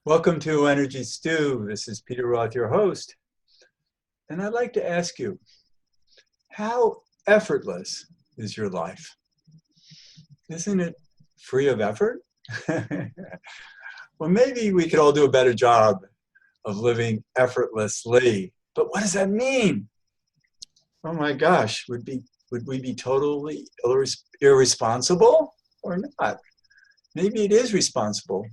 Welcome to Energy Stew. This is Peter Roth, your host. And I'd like to ask you, how effortless is your life? Isn't it free of effort? Well, maybe we could all do a better job of living effortlessly. But what does that mean? Oh my gosh, would we be totally irresponsible or not? Maybe it is responsible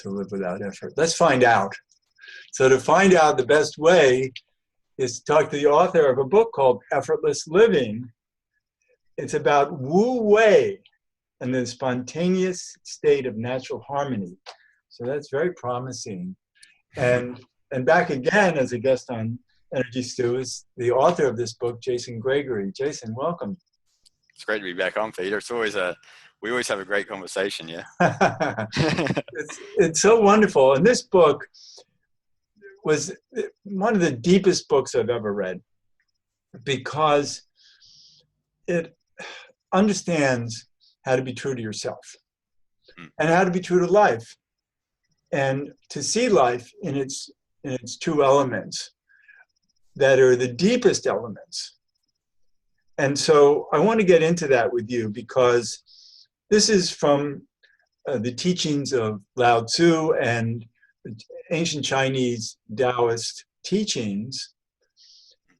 to live without effort. Let's find out. So to find out, the best way is to talk to the author of a book called Effortless Living. It's about Wu Wei and the spontaneous state of natural harmony. So that's very promising. And back again as a guest on Energy Stew is the author of this book, Jason Gregory. Jason, welcome. It's great to be back on, Peter. We always have a great conversation, yeah. It's so wonderful. And this book was one of the deepest books I've ever read because it understands how to be true to yourself and how to be true to life and to see life in its true elements that are the deepest elements. And so I want to get into that with you because this is from the teachings of Lao Tzu and ancient Chinese Taoist teachings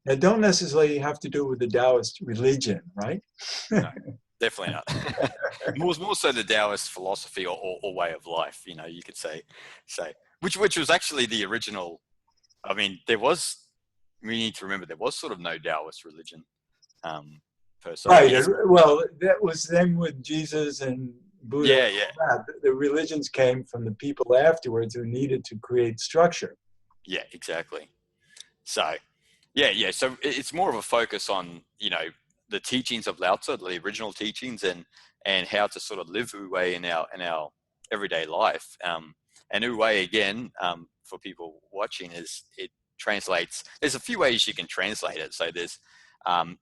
that don't necessarily have to do with the Taoist religion, right? No, definitely not. more so the Taoist philosophy or way of life, you could say, which was actually the original. I mean, we need to remember there was sort of no Taoist religion. Per se. Right. Well, that was them with Jesus and Buddha. Yeah. The religions came from the people afterwards who needed to create structure. Yeah, exactly. So, yeah. So it's more of a focus on, the teachings of Lao Tzu, the original teachings, and how to sort of live Wu Wei in our everyday life. And Wu Wei, again, for people watching, it translates. There's a few ways you can translate it. So there's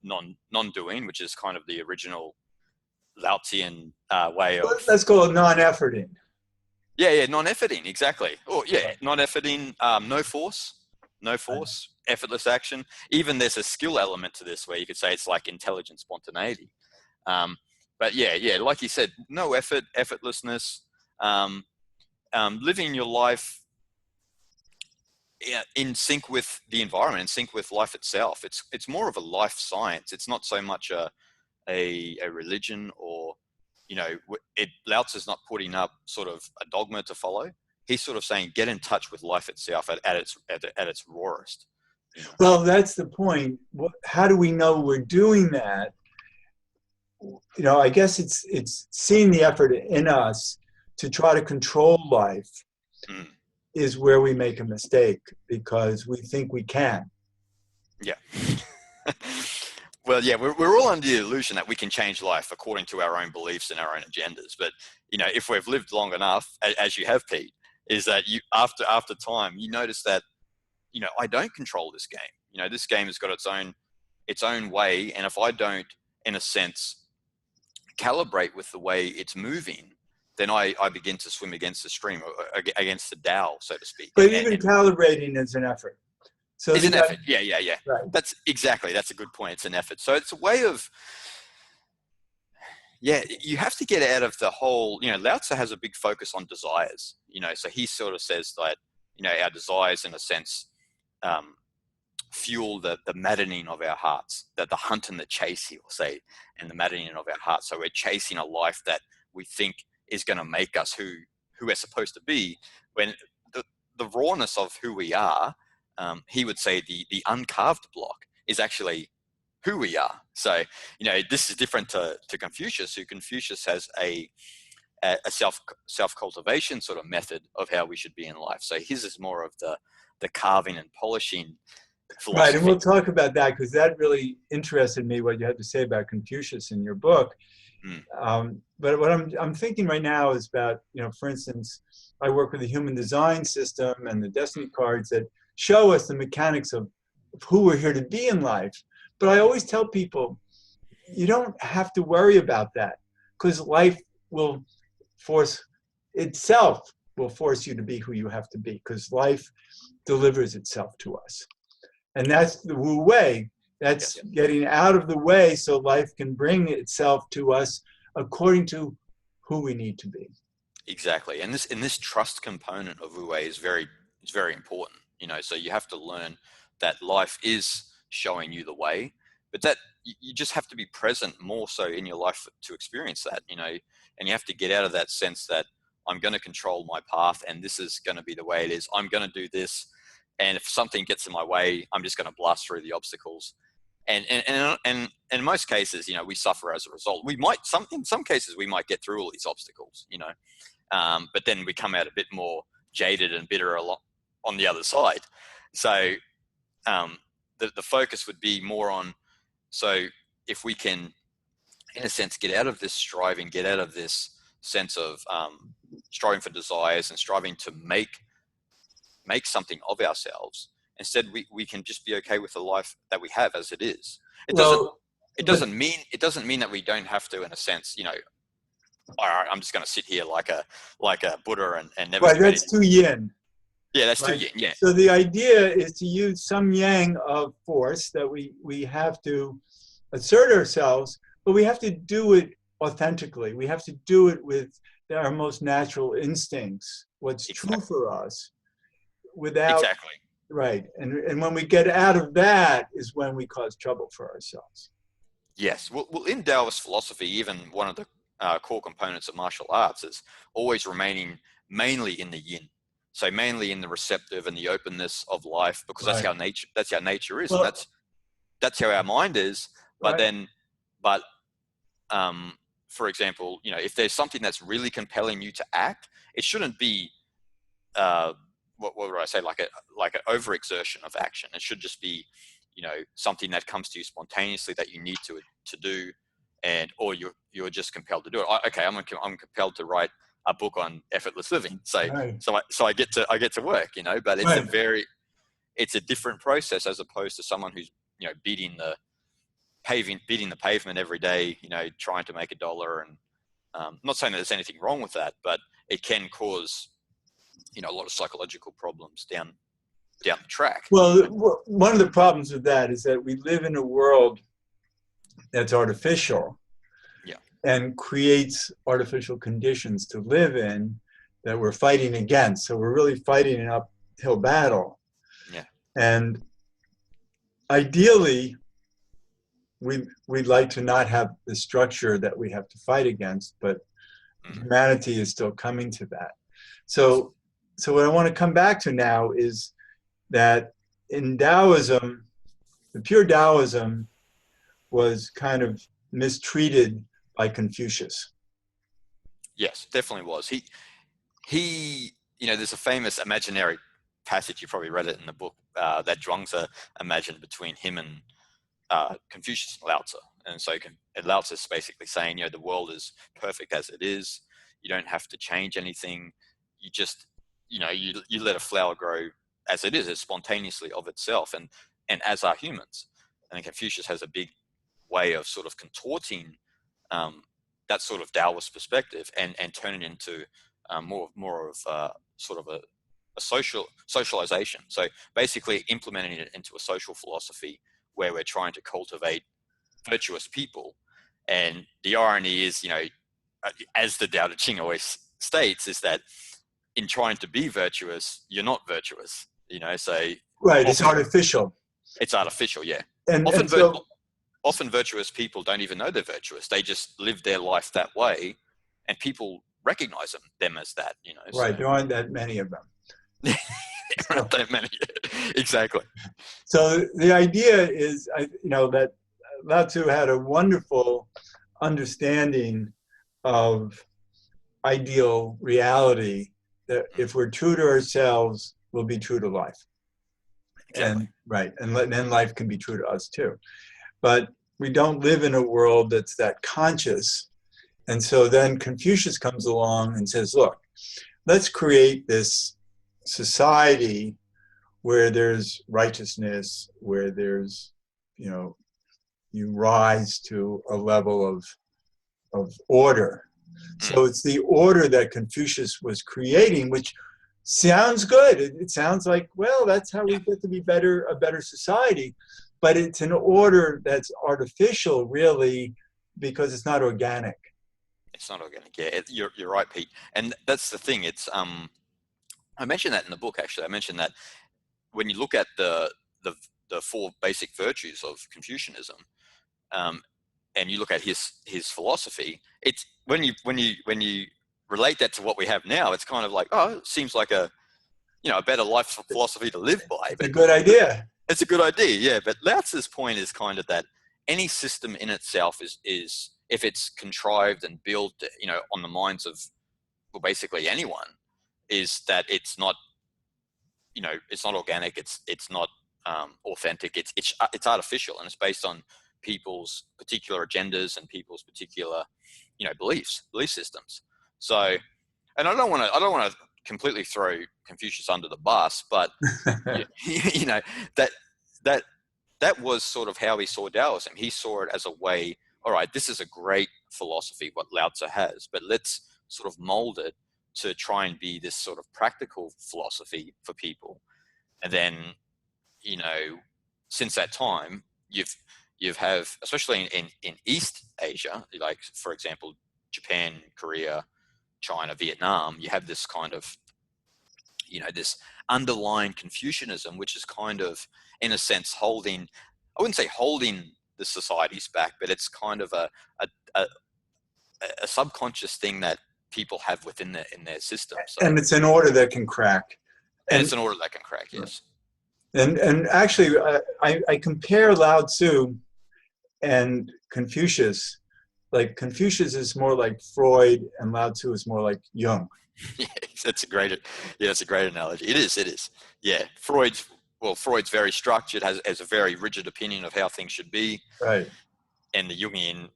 non-doing, which is kind of the original Lao Tzuian way of. Let's call it non-efforting. Yeah, non-efforting, exactly. Non-efforting, no force, effortless action. Even there's a skill element to this where you could say it's like intelligent spontaneity. But yeah, like you said, no effort, effortlessness, living your life in sync with the environment, in sync with life itself. It's more of a life science. It's not so much a religion or, Lao Tzu's not putting up sort of a dogma to follow. He's sort of saying, get in touch with life itself at its rawest. Well, that's the point. How do we know we're doing that? I guess it's seeing the effort in us to try to control life. Is where we make a mistake because we think we can. Yeah. Well, yeah, we're all under the illusion that we can change life according to our own beliefs and our own agendas. But, if we've lived long enough, as you have, Pete, is that you after time, you notice that, I don't control this game. This game has got its own way. And if I don't, in a sense, calibrate with the way it's moving, then I begin to swim against the stream, against the Tao, so to speak. But even calibrating is an effort. So it's an effort. Yeah. Right. That's a good point. It's an effort. So it's a way of, you have to get out of the whole, Lao Tzu has a big focus on desires, so he sort of says that, our desires in a sense, fuel the maddening of our hearts, that the hunt and the chase, he will say, and the maddening of our hearts. So we're chasing a life that we think is going to make us who we're supposed to be, when the rawness of who we are, he would say the uncarved block is actually who we are. So, this is different to Confucius, who Confucius has a self-cultivation sort of method of how we should be in life. So his is more of the carving and polishing philosophy. Right, and we'll talk about that because that really interested me, what you had to say about Confucius in your book. But what I'm thinking right now is about, for instance, I work with the human design system and the destiny cards that show us the mechanics of who we're here to be in life. But I always tell people, you don't have to worry about that because life will force itself will force you to be who you have to be, because life delivers itself to us. And that's the Wu Wei. That's getting out of the way so life can bring itself to us according to who we need to be. Exactly. And this trust component of Wu Wei is very important. So you have to learn that life is showing you the way, but that you just have to be present more so in your life to experience that, and you have to get out of that sense that I'm going to control my path and this is going to be the way it is. I'm going to do this. And if something gets in my way, I'm just going to blast through the obstacles. And in most cases, we suffer as a result. In some cases, we might get through all these obstacles, but then we come out a bit more jaded and bitter on the other side. So the focus would be more on, so if we can, in a sense, get out of this striving, get out of this sense of striving for desires and striving to make something of ourselves. Instead, we can just be okay with the life that we have as it is. It doesn't mean that we don't have to, in a sense, all right, I'm just going to sit here like a Buddha and never. Right, that's too yin. Yeah, that's right? too yin. Yeah. So the idea is to use some yang of force, that we have to assert ourselves, but we have to do it authentically. We have to do it with our most natural instincts, what's true for us, without. Exactly. Right. And when we get out of that is when we cause trouble for ourselves. Yes. Well, in Taoist philosophy, even one of the core components of martial arts is always remaining mainly in the yin. So mainly in the receptive and the openness of life, because that's how nature is. Well, and that's how our mind is. But for example, if there's something that's really compelling you to act, it shouldn't be, what would I say, like an overexertion of action. It should just be, something that comes to you spontaneously that you need to do, or you're just compelled to do it. I'm compelled to write a book on effortless living. So I get to work, but it's a different process as opposed to someone who's, beating the pavement every day, trying to make $1. And I'm not saying that there's anything wrong with that, but it can cause, a lot of psychological problems down the track. Well, one of the problems with that is that we live in a world that's artificial, and creates artificial conditions to live in that we're fighting against. So we're really fighting an uphill battle. Yeah. And ideally, we'd like to not have the structure that we have to fight against, but humanity is still coming to that. So what I want to come back to now is that in Taoism, the pure Taoism was kind of mistreated by Confucius. Yes, definitely was. He there's a famous imaginary passage, you probably read it in the book, that Zhuangzi imagined between him and Confucius and Lao Tzu. And so Lao Tzu is basically saying, the world is perfect as it is. You don't have to change anything. You just, you let a flower grow as it is, as spontaneously of itself, and as are humans. And Confucius has a big way of sort of contorting that sort of Taoist perspective and turn it into more of sort of a socialization. So basically implementing it into a social philosophy where we're trying to cultivate virtuous people. And the irony is, as the Tao Te Ching always states, is that in trying to be virtuous, you're not virtuous. So right, it's artificial. It's artificial, yeah. And often virtuous people don't even know they're virtuous. They just live their life that way, and people recognize them as that. Right, there aren't that many of them. There aren't that many. Exactly. So the idea is, that Lao Tzu had a wonderful understanding of ideal reality, that if we're true to ourselves, we'll be true to life. Exactly. And then life can be true to us too. But we don't live in a world that's that conscious. And so then Confucius comes along and says, look, let's create this society where there's righteousness, where there's, you rise to a level of order. Mm. So it's the order that Confucius was creating, which sounds good. It sounds like, well, that's how we Yeah, get to be a better society. But it's an order that's artificial, really, because it's not organic. it's not organic. Yeah, you're right, Pete. And that's the thing. It's I mentioned that in the book. Actually, I mentioned that when you look at the the four basic virtues of Confucianism, um, and you look at his philosophy, it's when you relate that to what we have now, it's kind of like, oh, it seems like a better life philosophy to live by. It's a But good idea. it's a good idea, yeah. But Lao Tzu's point is kind of that any system in itself is if it's contrived and built, on the minds of, well, basically anyone, is that it's not organic, it's not authentic, it's artificial, and it's based on people's particular agendas and people's particular belief systems. So, and I don't want to completely throw Confucius under the bus, but you, you know that that that was sort of how he saw Taoism. He saw it as a way, all right, this is a great philosophy, what Lao Tzu has, but let's sort of mold it to try and be this sort of practical philosophy for people. And then, you know, since that time, you've have, especially in East Asia, like for example, Japan, Korea, China, Vietnam, you have this kind of, this underlying Confucianism, which is kind of, in a sense, holding, I wouldn't say holding the societies back, but it's kind of a, a, a subconscious thing that people have within in their system. So, And it's an order that can crack. and And it's an order that can crack, yes. and actually, I compare Lao Tzu and Confucius. Like Confucius is more like Freud, and Lao Tzu is more like Jung. Yeah, that's a great analogy. It is. Yeah, Freud's very structured, has a very rigid opinion of how things should be, Right. and the Jungian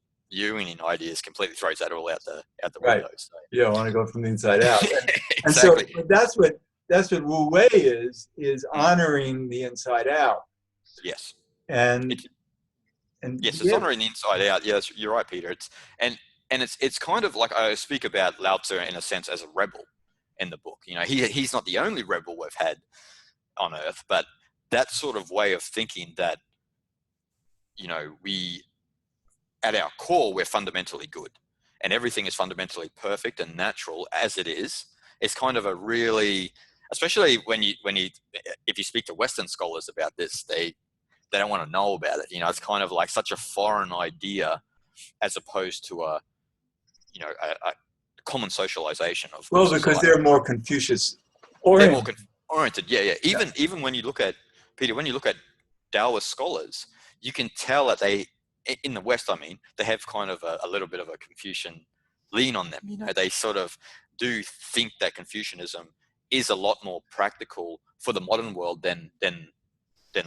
ideas completely throws that all out the Right. window. So. You don't want to go from the inside out. And so Exactly. that's what Wu Wei is Mm. honoring the inside out. Yes. And It, and yes, it's yeah, honoring the inside out. Yeah, you're right, Peter. It's kind of like I speak about Lao Tzu in a sense as a rebel in the book. He's not the only rebel we've had on Earth, but that sort of way of thinking that we at our core we're fundamentally good, and everything is fundamentally perfect and natural as it is. It's kind of a really, especially when you if you speak to Western scholars about this, they don't want to know about it. It's kind of like such a foreign idea as opposed to a common socialization of well, because society. they're more Confucius They're more oriented. oriented. Yeah, yeah. Yeah. Even when you look at Peter, when you look at Taoist scholars, you can tell that in the West, I mean, they have kind of a little bit of a Confucian lean on them. They sort of do think that Confucianism is a lot more practical for the modern world than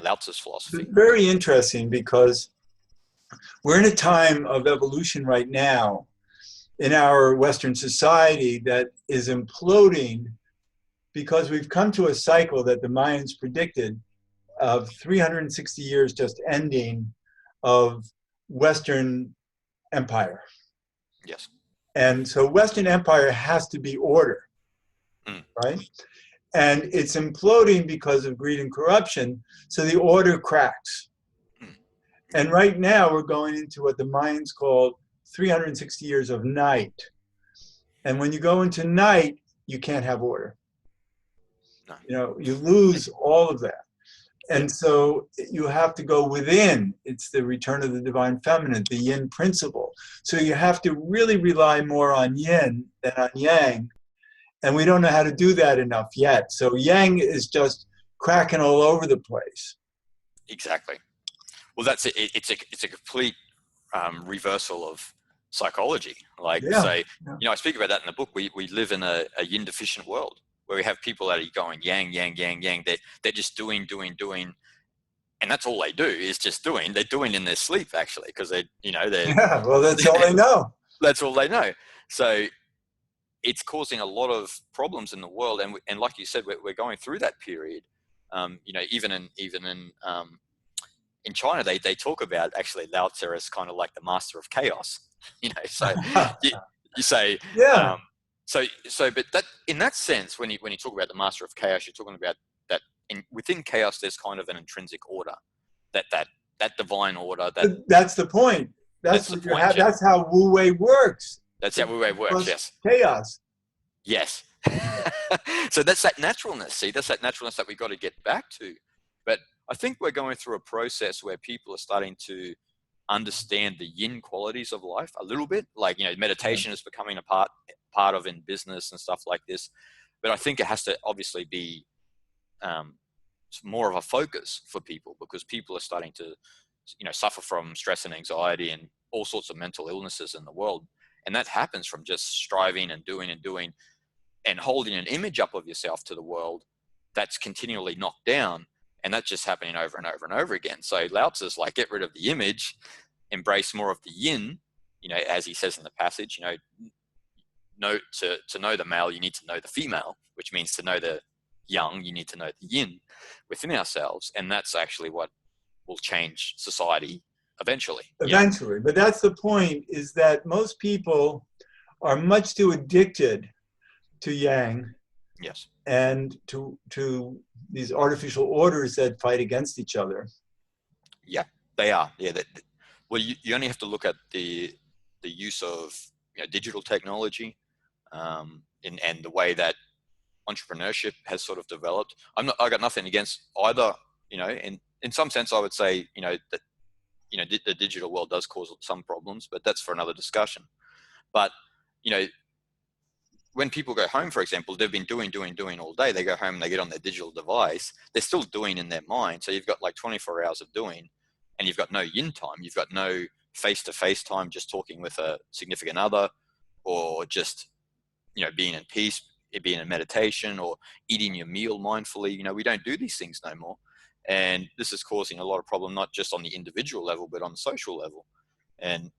Lao Tzu's philosophy. Very interesting because we're in a time of evolution right now in our Western society that is imploding because we've come to a cycle that the Mayans predicted of 360 years just ending of Western empire. Yes. And so Western empire has to be order, Mm. right? And it's imploding because of greed and corruption. So the order cracks. Mm. And right now we're going into what the Mayans called 360 years of night. And when you go into night, you can't have order. No. You lose all of that. Yeah. And so you have to go within. It's the return of the divine feminine, the yin principle. So you have to really rely more on yin than on yang. And we don't know how to do that enough yet. So yang is just cracking all over the place. Exactly. Well, that's it. It's a complete reversal of psychology. Like, Yeah. say, Yeah. I speak about that in the book. We live in a yin deficient world where we have people that are going yang, yang, yang, yang. They're just doing, and that's all they do is just doing. They're doing in their sleep actually because they're Yeah. Well, that's all they know. that's all they know. So it's causing a lot of problems in the world, and like you said, we're going through that period. Even in China, they talk about actually Lao Tzu as kind of like the master of chaos. So You say, Yeah, but that in that sense, when you talk about the master of chaos, you're talking about that within chaos, there's kind of an intrinsic order, that divine order. that's the point. That's That's the what you point. have. Yeah, That's how Wu Wei works. that's how Wu Wei works. Plus Yes, chaos. yes. So that's that naturalness. See, that's that naturalness that we got to get back to. But I think we're going through a process where people are starting to understand the yin qualities of life a little bit. Like, meditation is becoming a part of in business and stuff like this. But I think it has to obviously be more of a focus for people, because people are starting to, suffer from stress and anxiety and all sorts of mental illnesses in the world. And that happens from just striving and doing and holding an image up of yourself to the world that's continually knocked down. And that's just happening over and over and over again. So Lao Tzu's like, get rid of the image, embrace more of the yin, as he says in the passage, to know the male, you need to know the female, which means to know the yang, you need to know the yin within ourselves. And that's actually what will change society eventually. Eventually. But that's the point, is that most people are much too addicted to yang. Yes. And to these artificial orders that fight against each other. Yeah, they are. Yeah. Well, you only have to look at the use of digital technology, and the way that entrepreneurship has sort of developed. I got nothing against either. In some sense, I would say that the digital world does cause some problems, but that's for another discussion. But when people go home, for example, they've been doing all day. They go home, they get on their digital device. They're still doing in their mind. So you've got like 24 hours of doing, and you've got no yin time. You've got no face-to-face time, just talking with a significant other, or just, being in peace, being in meditation, or eating your meal mindfully. We don't do these things no more. And this is causing a lot of problem, not just on the individual level, but on the social level. And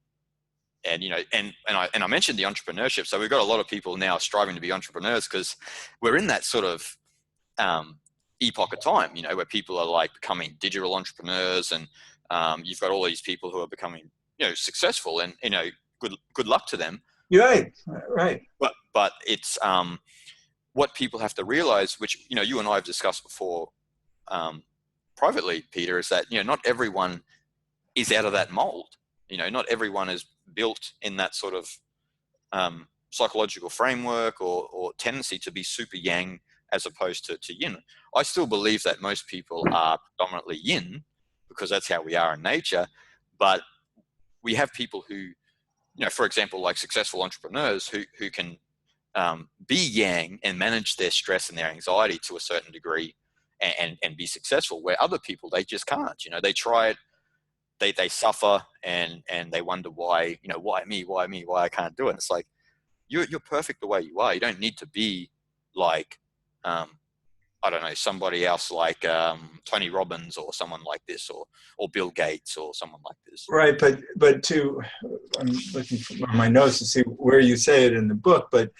I mentioned the entrepreneurship. So we've got a lot of people now striving to be entrepreneurs, because we're in that sort of epoch of time, where people are like becoming digital entrepreneurs, and you've got all these people who are becoming, successful, and, good luck to them. You're right. But it's what people have to realize, which, you and I have discussed before privately, Peter, is that, not everyone is out of that mold. Not everyone is built in that sort of psychological framework or tendency to be super yang as opposed to yin. I still believe that most people are predominantly yin, because that's how we are in nature. But we have people who, for example, like successful entrepreneurs who can be yang and manage their stress and their anxiety to a certain degree and be successful, where other people, they just can't. They try it, they suffer, and they wonder why, why me, why I can't do it. And it's like, you're perfect the way you are. You don't need to be like, I don't know, somebody else like Tony Robbins or someone like this, or Bill Gates or someone like this. Right, but I'm looking for my notes to see where you say it in the book, but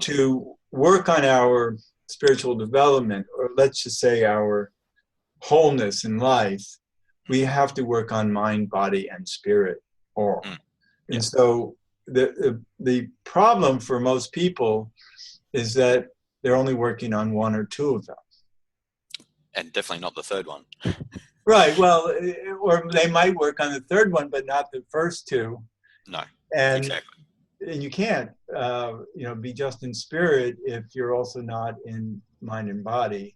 to work on our spiritual development, or let's just say our wholeness in life, we have to work on mind, body, and spirit all. And so the problem for most people is that they're only working on one or two of them. And definitely not the third one. Right. Well, or they might work on the third one, but not the first two. No, and exactly. And you can't, be just in spirit if you're also not in mind and body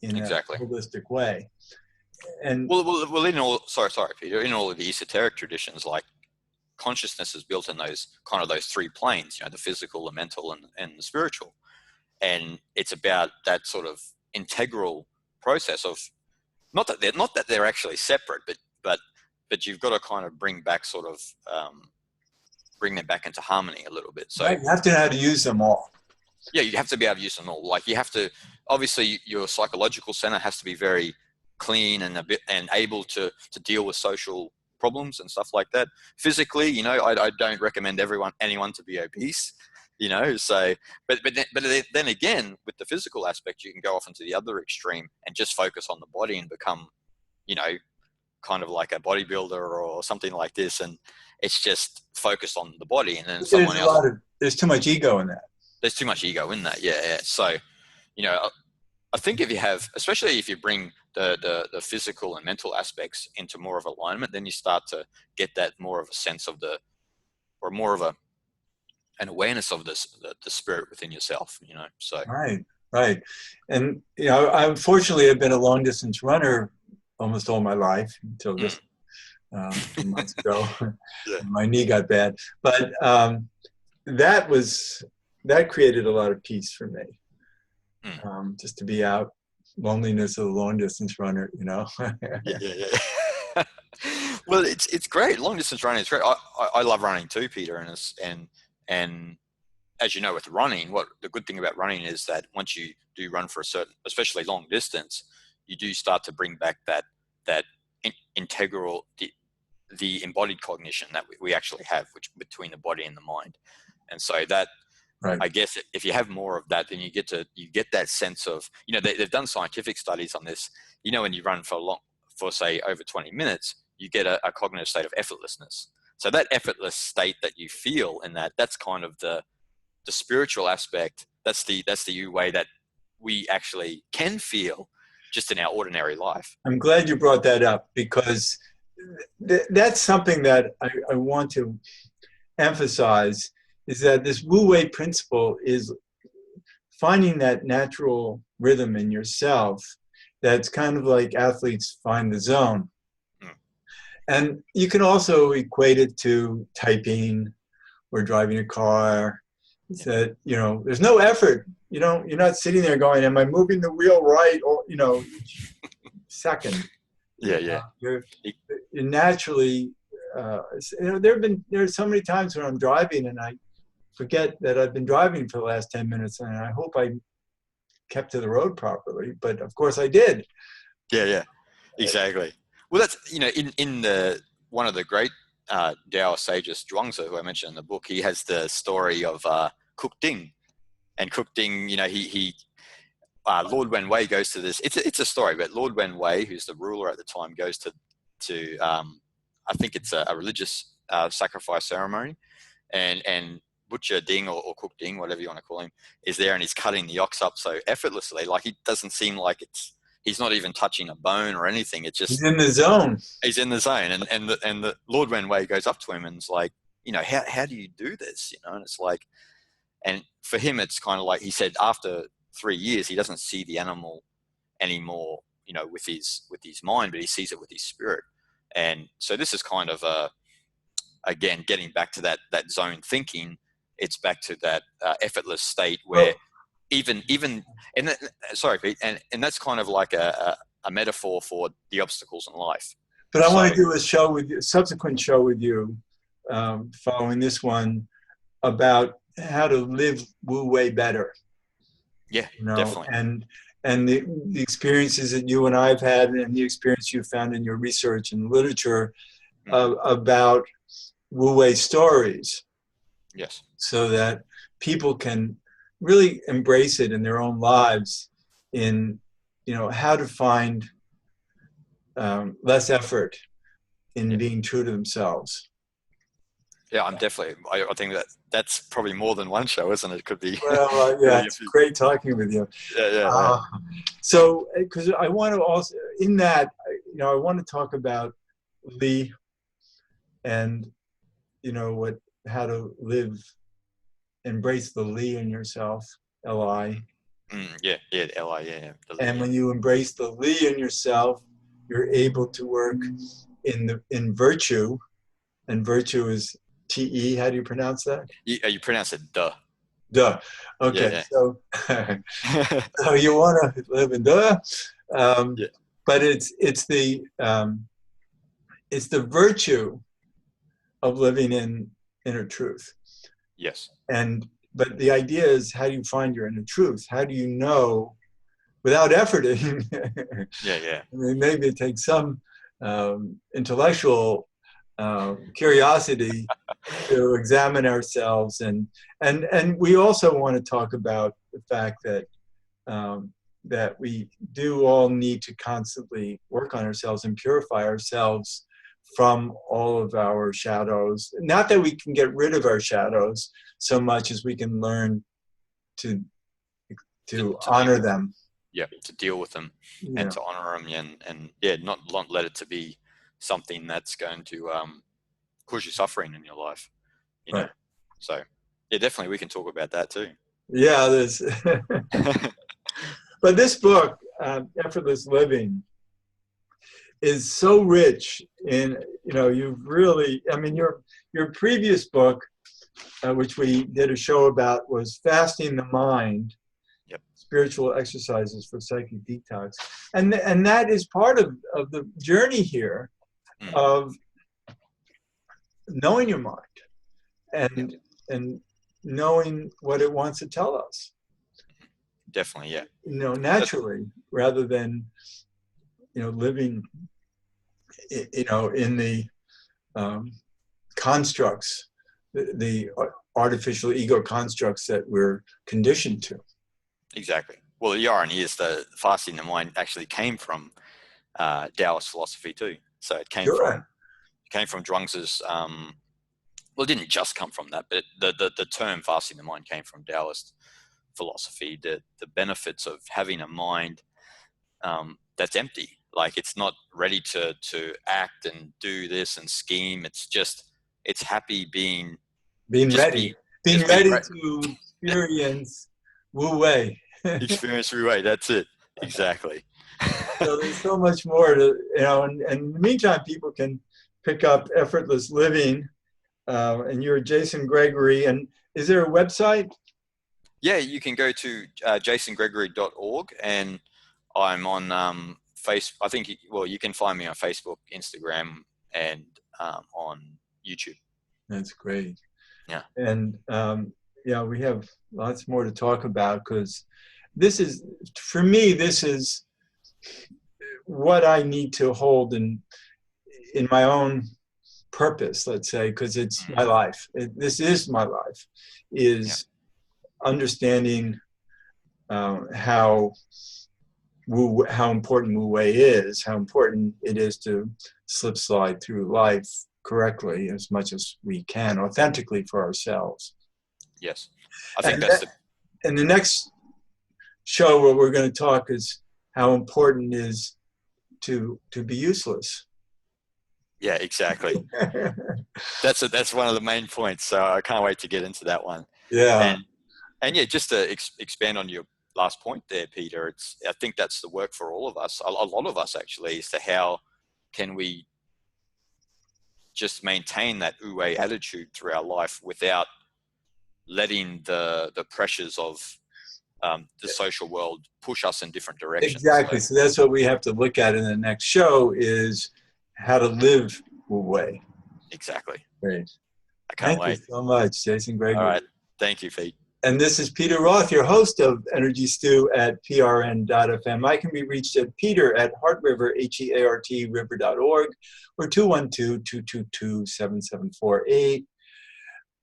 in a holistic way. And well, in all, sorry, Peter, in all of the esoteric traditions, like, consciousness is built in those three planes, the physical, the mental, and the spiritual. And it's about that sort of integral process of, not that they're actually separate, but you've got to kind of bring them back into harmony a little bit. So right, you have to know how to use them all. Yeah, you have to be able to use them all. Like, you have to, obviously your psychological center has to be very clean and able to deal with social problems and stuff like that. Physically, I don't recommend anyone to be obese, so, but then again, with the physical aspect, you can go off into the other extreme and just focus on the body and become, kind of like a bodybuilder or something like this, and it's just focused on the body, and then There's someone else. there's too much ego in that. There's too much ego in that. Yeah, yeah. So, you know, I think if you have, especially if you bring the physical and mental aspects into more of alignment, then you start to get that more of a sense of or more of an awareness of the spirit within yourself, you know. So right. And you know, I unfortunately have been a long distance runner almost all my life until just a few months ago. Yeah. My knee got bad, but that created a lot of peace for me. Just to be out, loneliness of a long distance runner, you know. Yeah. Well, it's great. Long distance running is great. I love running too, Peter, and as you know, with running, what the good thing about running is that once you do run for a certain, especially long distance, you do start to bring back that integral, the embodied cognition that we actually have, which between the body and the mind. And so that, right. I guess if you have more of that, then you get that sense of, you know, they've done scientific studies on this. You know, when you run for say over 20 minutes, you get a cognitive state of effortlessness. So that effortless state that you feel in that's kind of the spiritual aspect. That's the Wu Wei that we actually can feel just in our ordinary life. I'm glad you brought that up, because that's something that I want to emphasize, is that this Wu Wei principle is finding that natural rhythm in yourself that's kind of like athletes find the zone. And you can also equate it to typing or driving a car. That, you know, there's no effort. You know, you're not sitting there going, am I moving the wheel right, or, you know, second. Yeah. You're naturally, you know, there's so many times when I'm driving and I forget that I've been driving for the last 10 minutes, and I hope I kept to the road properly, but of course I did. Yeah, exactly. Well, that's, you know, in the one of the great Taoist sages, Zhuangzi, who I mentioned in the book, he has the story of Cook Ding, and Cook Ding, you know, he Lord Wen Wei goes to this. It's a story, but Lord Wen Wei, who's the ruler at the time, goes to I think it's a religious sacrifice ceremony, and Butcher Ding or Cook Ding, whatever you want to call him, is there, and he's cutting the ox up so effortlessly, like he doesn't seem like he's not even touching a bone or anything. It's just he's in the zone. He's in the zone, and the Lord Wen Wei goes up to him and is like, you know, how do you do this? You know, and it's like, and for him, it's kind of like he said, after 3 years, he doesn't see the animal anymore, you know, with his mind, but he sees it with his spirit. And so this is kind of again, getting back to that zone thinking. It's back to that effortless state where even and that, sorry, Pete, and that's kind of like a metaphor for the obstacles in life. But I want to do a subsequent show with you, following this one, about how to live Wu Wei better. Yeah, you know, definitely. And the experiences that you and I've had, and the experience you found in your research and literature about Wu Wei stories. Yes. So that people can really embrace it in their own lives, in, you know, how to find less effort in being true to themselves. Yeah, I'm definitely. I think that's probably more than one show, isn't it? It could be. Well, yeah, it's great talking with you. Yeah. So, because I want to also, in that, you know, I want to talk about Li, and, you know, how to embrace the Li in yourself, Li. Yeah, Li, yeah. And when you embrace the Li in yourself, you're able to work in virtue, and virtue is Te. How do you pronounce that? You pronounce it duh. Duh. Okay, yeah. So you want to live in duh, but it's the virtue of living in inner truth. Yes. But the idea is, how do you find your inner truth? How do you know without efforting? Yeah. I mean, maybe it takes some intellectual curiosity to examine ourselves, and we also want to talk about the fact that that we do all need to constantly work on ourselves and purify ourselves from all of our shadows. Not that we can get rid of our shadows so much as we can learn to honor them. Yeah, to deal with them and to honor them, and yeah, not let it to be something that's going to cause you suffering in your life, you know. Right. So yeah, definitely we can talk about that too. Yeah, but this book, Effortless Living, is so rich in, you've really, I mean, your previous book, which we did a show about, was Fasting the Mind. Yep. Spiritual exercises for psychic detox. And that is part of the journey here of knowing your mind and knowing what it wants to tell us. Definitely, yeah. Naturally, rather than, living, in the constructs, the artificial ego constructs that we're conditioned to. Exactly. Well, the irony is that fasting the mind actually came from Taoist philosophy too. So it came from Zhuangzi's. Well, it didn't just come from that, but the term fasting the mind came from Taoist philosophy. The benefits of having a mind that's empty, like it's not ready to act and do this and scheme. It's happy being ready to experience Wu Wei. Experience Wu Wei. That's it. Exactly. So there's so much more to, and in the meantime, people can pick up Effortless Living, and you're Jason Gregory. And is there a website? Yeah, you can go to jasongregory.org, and I'm on Facebook. I think, you can find me on Facebook, Instagram, and on YouTube. That's great. Yeah. And we have lots more to talk about, because this is, for me, this is what I need to hold in my own purpose, let's say, because it's my life. This is my life, is understanding how important Wu Wei is, how important it is to slide through life correctly as much as we can, authentically for ourselves. Yes. I think and the next show where we're going to talk is how important it is to be useless. Yeah, exactly. That's one of the main points. So I can't wait to get into that one. Yeah. And yeah, just to expand on your last point there, Peter, I think that's the work for all of us, a lot of us actually, as to how can we just maintain that Wu Wei attitude through our life without letting the pressures of the social world push us in different directions. Exactly. So that's what we have to look at in the next show, is how to live Wu Wei. Exactly. Great. I can't wait. Thank you so much, Jason Gregory. All right. Thank you, Pete. And this is Peter Roth, your host of Energy Stew at prn.fm. I can be reached at peter@heartriver, HEART, river.org, or 212-222-7748.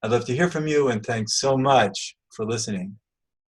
I'd love to hear from you, and thanks so much for listening.